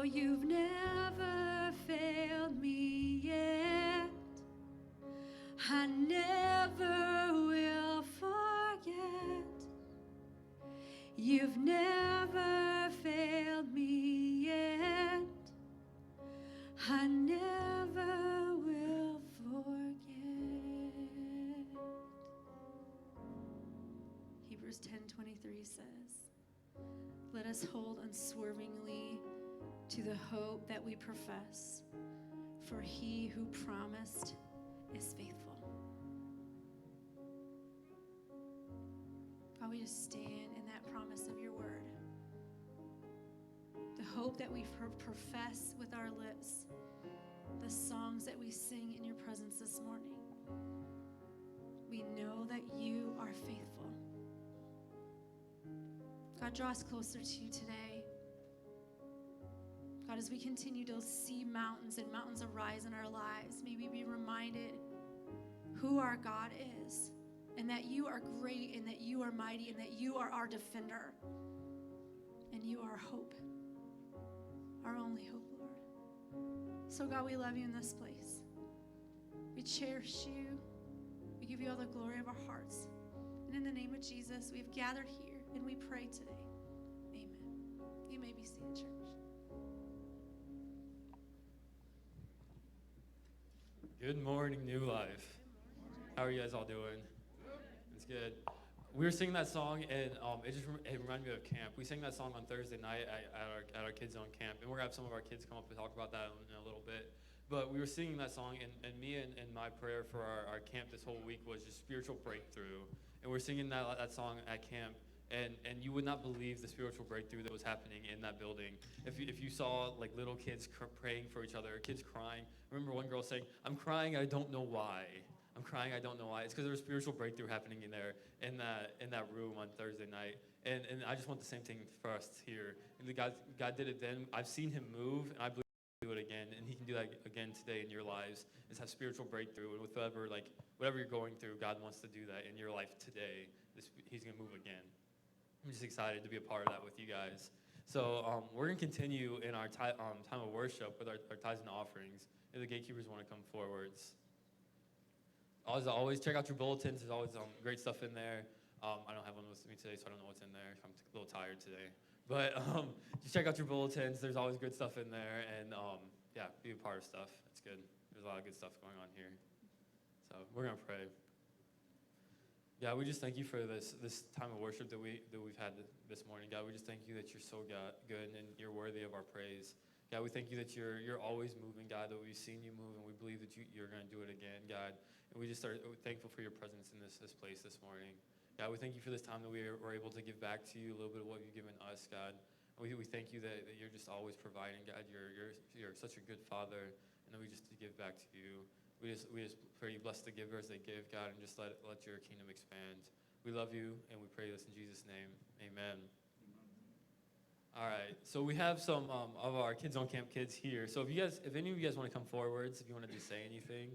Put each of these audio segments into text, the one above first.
you've never failed me yet. I never will forget. You've never failed me yet. I never will forget. Hebrews 10:23 says, let us hold unswervingly to the hope that we profess, for he who promised is faithful. God, we just stand in that promise of your word. The hope that we profess with our lips, the songs that we sing in your presence this morning. We know that you are faithful. God, draw us closer to you today. God, as we continue to see mountains and mountains arise in our lives, may we be reminded who our God is, and that you are great, and that you are mighty, and that you are our defender, and you are hope, our only hope, Lord. So God, we love you in this place. We cherish you. We give you all the glory of our hearts. And in the name of Jesus, we've gathered here, and we pray today. Amen. You may be seated, church. Good morning, New Life. How are you guys all doing? It's good. We were singing that song, and it reminded me of camp. We sang that song on Thursday night at our Kids Zone camp, and we're going to have some of our kids come up and talk about that in a little bit. But we were singing that song, and me and my prayer for our camp this whole week was just spiritual breakthrough. And we're singing that song at camp, and you would not believe the spiritual breakthrough that was happening in that building. If you saw like little kids praying for each other, kids crying. I remember one girl saying, "I'm crying, I don't know why. I'm crying, I don't know why." It's because there was spiritual breakthrough happening in that room on Thursday night. And I just want the same thing for us here. And God did it then. I've seen him move, and I believe he can do it again. And he can do that again today in your lives, is have spiritual breakthrough. And with whatever you're going through, God wants to do that in your life today. He's going to move again. I'm just excited to be a part of that with you guys. So we're going to continue in our time of worship with our tithes and offerings. If the gatekeepers want to come forwards. As always, check out your bulletins. There's always great stuff in there. I don't have one with me today, so I don't know what's in there. I'm a little tired today. But just check out your bulletins. There's always good stuff in there. And be a part of stuff. It's good. There's a lot of good stuff going on here. So we're going to pray. God, we just thank you for this time of worship that we've had this morning. God, we just thank you that you're so good and you're worthy of our praise. God, we thank you that you're always moving, God, that we've seen you move, and we believe that you're going to do it again, God. And we just are thankful for your presence in this place this morning. God, we thank you for this time that we were able to give back to you a little bit of what you've given us, God. And we thank you that you're just always providing, God. You're such a good Father, and that we just give back to you. We just pray you bless the giver as they give, God, and just let your kingdom expand. We love you, and we pray this in Jesus' name. Amen. All right, so we have some of our Kids on Camp kids here. So if any of you guys want to come forwards, if you want to just say anything,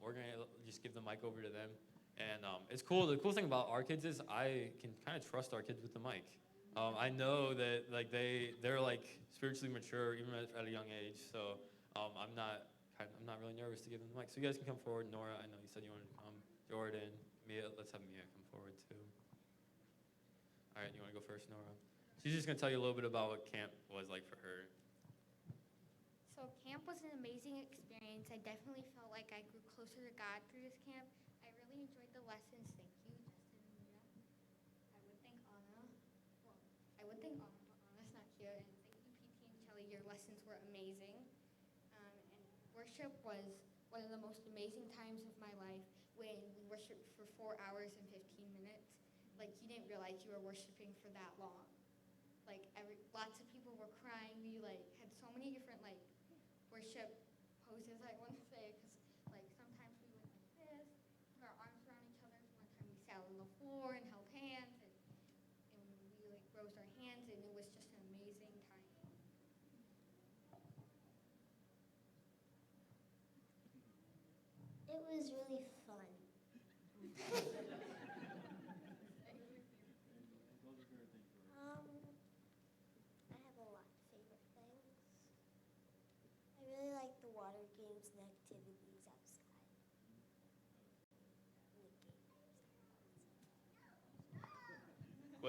we're going to just give the mic over to them. And it's cool. The cool thing about our kids is I can kind of trust our kids with the mic. I know that they're spiritually mature even at a young age. So I'm not really nervous to give them the mic. So you guys can come forward. Nora, I know you said you wanted to come. Jordan, Mia, let's have Mia come forward too. All right, you want to go first, Nora? She's just going to tell you a little bit about what camp was like for her. So camp was an amazing experience. I definitely felt like I grew closer to God through this camp. I really enjoyed the lessons. Thank you, Justin and Mia. I would thank Anna. Well, I would thank Anna, but Anna's not here. And thank you, PT and Kelly. Your lessons were amazing. And worship was one of the most amazing times of my life when we worshiped for 4 hours and 15 minutes. Like, you didn't realize you were worshiping for that long. Lots of people were crying. We had so many different worship poses, I want to say, because sometimes we went like this, put our arms around each other. One time we sat on the floor and held hands, and we rose our hands, and it was just an amazing time. It was really fun. I have a lot of favorite things.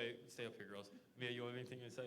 wait, stay up here, girls. Mia, you have anything to say?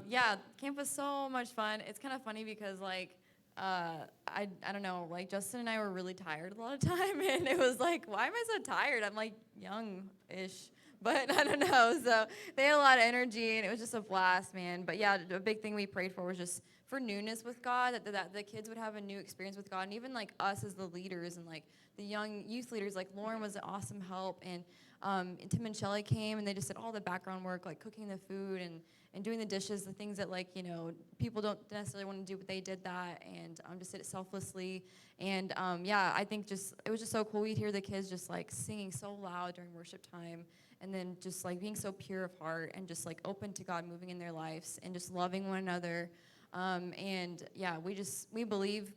Yeah, camp was so much fun. It's kind of funny because like I don't know, like Justin and I were really tired a lot of time, and it was like, why am I so tired? I'm like young-ish, but I don't know. So they had a lot of energy, and it was just a blast, man. But yeah, a big thing we prayed for was just for newness with God, that the kids would have a new experience with God, and even like us as the leaders and like the young youth leaders, like Lauren was an awesome help, and Tim and Shelly came, and they just did all the background work, like cooking the food and doing the dishes, the things that like, you know, people don't necessarily want to do, but they did that, and just did it selflessly. And yeah, I think it was just so cool. We'd hear the kids just like singing so loud during worship time, and then just like being so pure of heart and just like open to God moving in their lives and just loving one another. And yeah, we believe,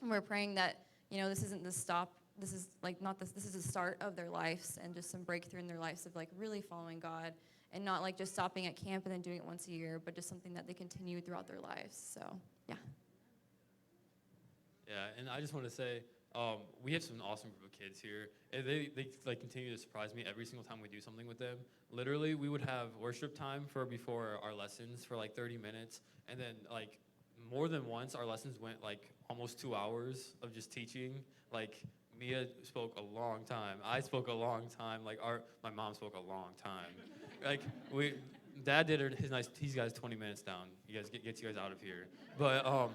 and we're praying that, you know, this isn't the stop. This is like not this. This is the start of their lives, and just some breakthrough in their lives of like really following God, and not like just stopping at camp and then doing it once a year, but just something that they continue throughout their lives. So yeah. Yeah, and I just want to say, we have some awesome group of kids here, and they like continue to surprise me every single time we do something with them. Literally, we would have worship time before our lessons for like 30 minutes, and then like more than once our lessons went like almost 2 hours of just teaching. Like Mia spoke a long time, I spoke a long time, like my mom spoke a long time. Like Dad did he's got his 20 minutes down. You guys gets you guys out of here, but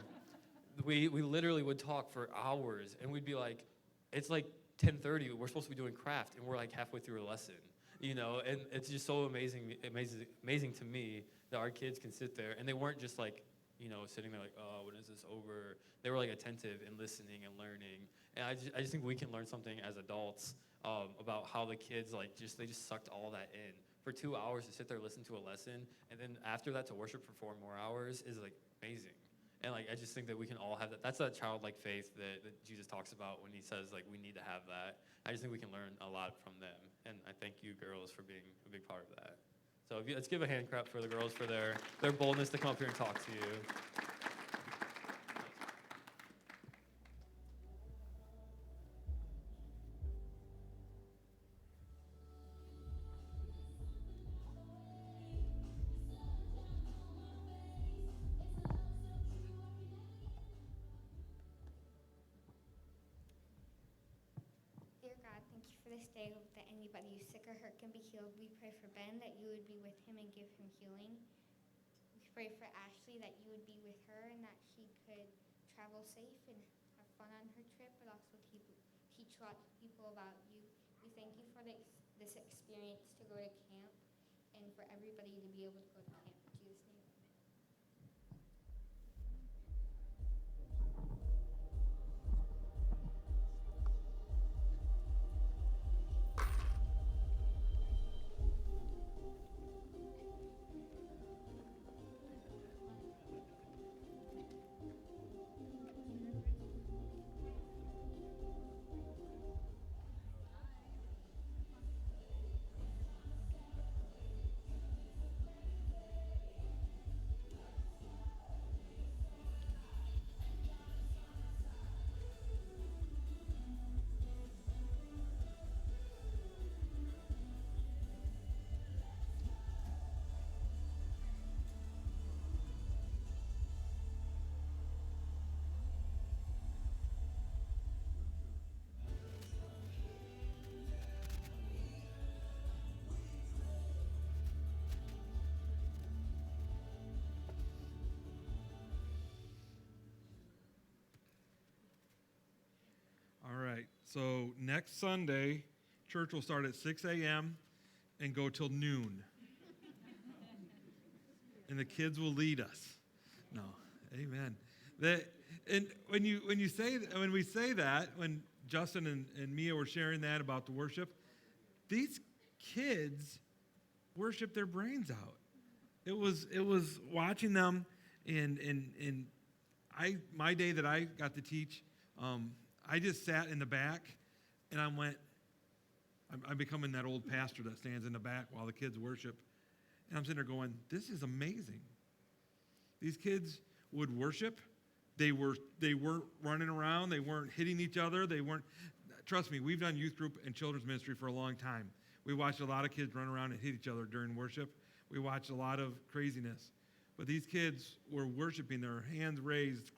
we literally would talk for hours, and we'd be like, it's like 10:30. We're supposed to be doing craft, and we're like halfway through a lesson, you know. And it's just so amazing to me that our kids can sit there, and they weren't just like, you know, sitting there like, oh, when is this over? They were like attentive and listening and learning. And I just think we can learn something as adults about how the kids they just sucked all that in for 2 hours to sit there, listen to a lesson, and then after that to worship for 4 more hours is like amazing. And like, I just think that we can all have that. That's that childlike faith that Jesus talks about when he says like we need to have that. I just think we can learn a lot from them. And I thank you girls for being a big part of that. So let's give a hand clap for the girls for their boldness to come up here and talk to you. Dear God, thank you for this day that anybody who's sick or hurt can be healed. We pray for Ben that you would be with him and give him healing. We pray for Ashley that you would be with her and that she could travel safe and have fun on her trip, but also teach lots of people about you. We thank you for this experience to go to camp and for everybody to be able to go to camp. In Jesus' name, amen. All right, so next Sunday, church will start at 6 a.m. and go till noon. And the kids will lead us. No, amen. And when we say that, when Justin and Mia were sharing that about the worship, these kids worship their brains out. It was watching them, and my day that I got to teach, I just sat in the back, and I'm becoming that old pastor that stands in the back while the kids worship. And I'm sitting there going, this is amazing. These kids would worship. They weren't running around. They weren't hitting each other. Trust me, we've done youth group and children's ministry for a long time. We watched a lot of kids run around and hit each other during worship. We watched a lot of craziness. But these kids were worshiping, their hands raised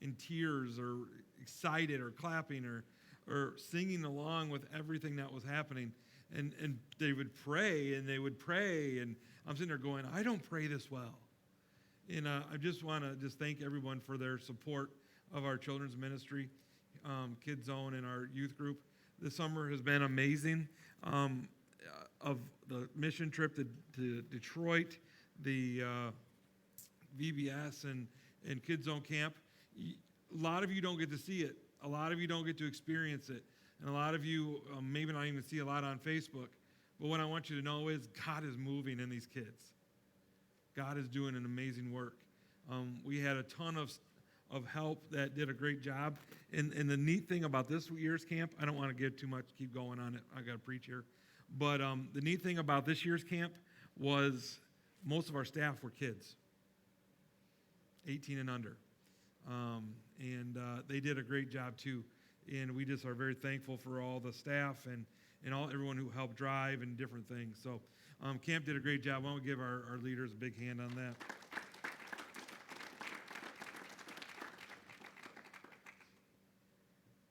in tears or excited or clapping or singing along with everything that was happening. And they would pray, and and I'm sitting there going, I don't pray this well. And I just want to just thank everyone for their support of our children's ministry, Kids Zone, and our youth group. This summer has been amazing. Of the mission trip to Detroit, the VBS and Kids Zone Camp, a lot of you don't get to see it. A lot of you don't get to experience it. And a lot of you maybe not even see a lot on Facebook. But what I want you to know is God is moving in these kids. God is doing an amazing work. We had a ton of help that did a great job. And the neat thing about this year's camp, I don't want to give too much, keep going on it. I got to preach here. But the neat thing about this year's camp was most of our staff were kids, 18 and under. And they did a great job too. And we just are very thankful for all the staff and everyone who helped drive and different things. So camp did a great job. I want to give our leaders a big hand on that.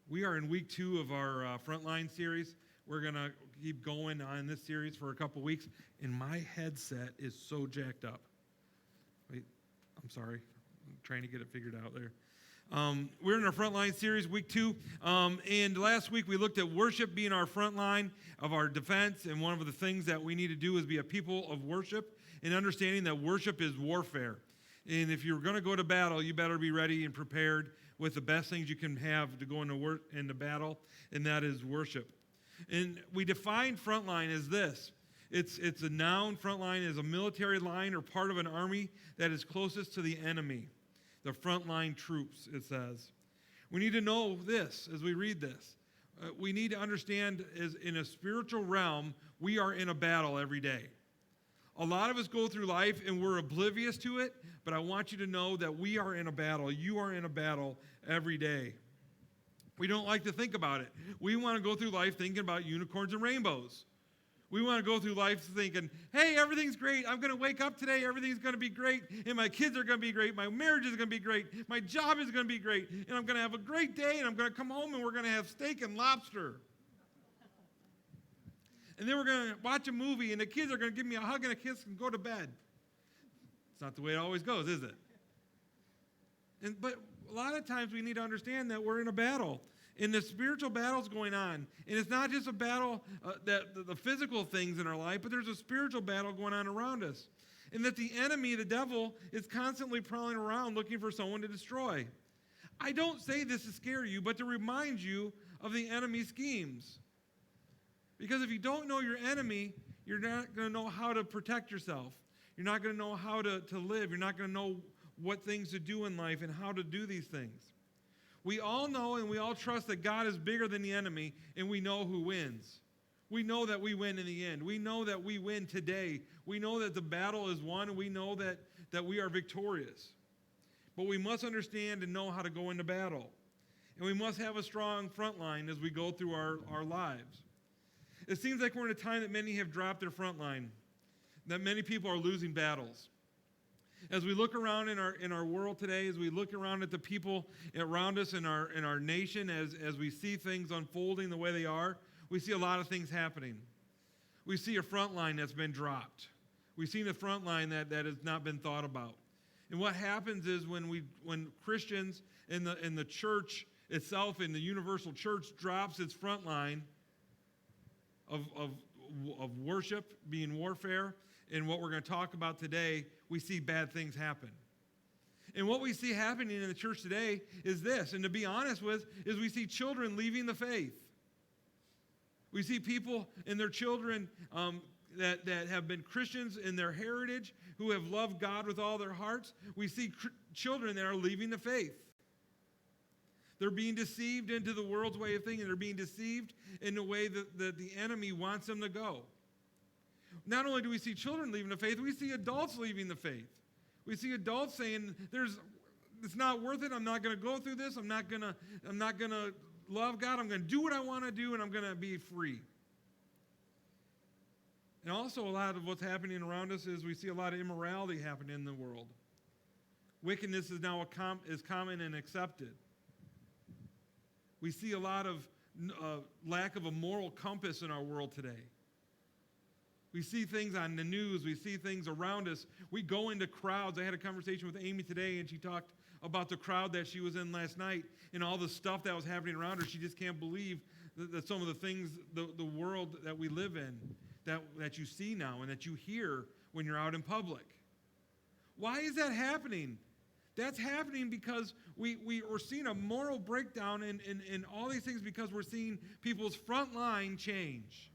We are in week 2 of our Frontline series. We're going to keep going on this series for a couple weeks. And my headset is so jacked up. Wait, I'm sorry. I'm trying to get it figured out there. We're in our Frontline series, week 2. And last week we looked at worship being our front line of our defense. And one of the things that we need to do is be a people of worship and understanding that worship is warfare. And if you're going to go to battle, you better be ready and prepared with the best things you can have to go into battle, and that is worship. And we define frontline as this. It's a noun. Frontline is a military line or part of an army that is closest to the enemy. The frontline troops, it says. We need to know this as we read this. We need to understand as in a spiritual realm, we are in a battle every day. A lot of us go through life and we're oblivious to it, but I want you to know that we are in a battle. You are in a battle every day. We don't like to think about it. We want to go through life thinking about unicorns and rainbows. We want to go through life thinking, hey, everything's great. I'm going to wake up today. Everything's going to be great. And my kids are going to be great. My marriage is going to be great. My job is going to be great. And I'm going to have a great day. And I'm going to come home and we're going to have steak and lobster. And then we're going to watch a movie and the kids are going to give me a hug and a kiss and go to bed. It's not the way it always goes, is it? But a lot of times we need to understand that we're in a battle. And the spiritual battle's going on. And it's not just a battle, the physical things in our life, but there's a spiritual battle going on around us. And that the enemy, the devil, is constantly prowling around looking for someone to destroy. I don't say this to scare you, but to remind you of the enemy's schemes. Because if you don't know your enemy, you're not going to know how to protect yourself. You're not going to know how to live. You're not going to know what things to do in life and how to do these things. We all know and we all trust that God is bigger than the enemy, and we know who wins. We know that we win in the end. We know that we win today. We know that the battle is won, and we know that we are victorious. But we must understand and know how to go into battle. And we must have a strong front line as we go through our lives. It seems like we're in a time that many have dropped their front line, that many people are losing battles. As we look around in our world today, as we look around at the people around us in our nation, as we see things unfolding the way they are, we see a lot of things happening. We see a front line that's been dropped. We've seen a front line that has not been thought about. And what happens is when Christians in the church itself, in the universal church, drops its front line of worship being warfare, and what we're going to talk about today, we see bad things happen. And what we see happening in the church today is this, and to be honest with, is we see children leaving the faith. We see people and their children that have been Christians in their heritage, who have loved God with all their hearts. We see children that are leaving the faith. They're being deceived into the world's way of thinking. They're being deceived in the way that the enemy wants them to go. Not only do we see children leaving the faith, we see adults leaving the faith. We see adults saying, it's not worth it. I'm not going to go through this. I'm not going to love God. I'm going to do what I want to do, and I'm going to be free. And also a lot of what's happening around us is we see a lot of immorality happening in the world. Wickedness is now is common and accepted. We see a lot of lack of a moral compass in our world today. We see things on the news. We see things around us. We go into crowds. I had a conversation with Amy today, and she talked about the crowd that she was in last night and all the stuff that was happening around her. She just can't believe that some of the things, the world that we live in, that you see now and that you hear when you're out in public. Why is that happening? That's happening because we're seeing a moral breakdown in all these things because we're seeing people's front line change.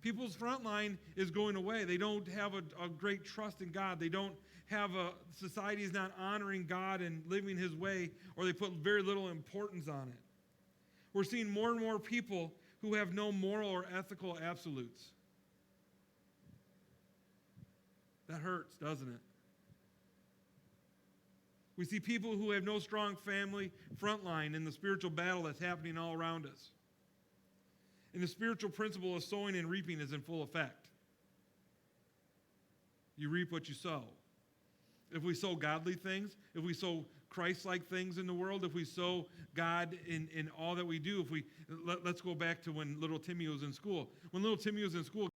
People's front line is going away. They don't have a great trust in God. They don't have society is not honoring God and living his way, or they put very little importance on it. We're seeing more and more people who have no moral or ethical absolutes. That hurts, doesn't it? We see people who have no strong family front line in the spiritual battle that's happening all around us. And the spiritual principle of sowing and reaping is in full effect. You reap what you sow. If we sow godly things, if we sow Christ-like things in the world, if we sow God in all that we do, let's go back to when little Timmy was in school. When little Timmy was in school,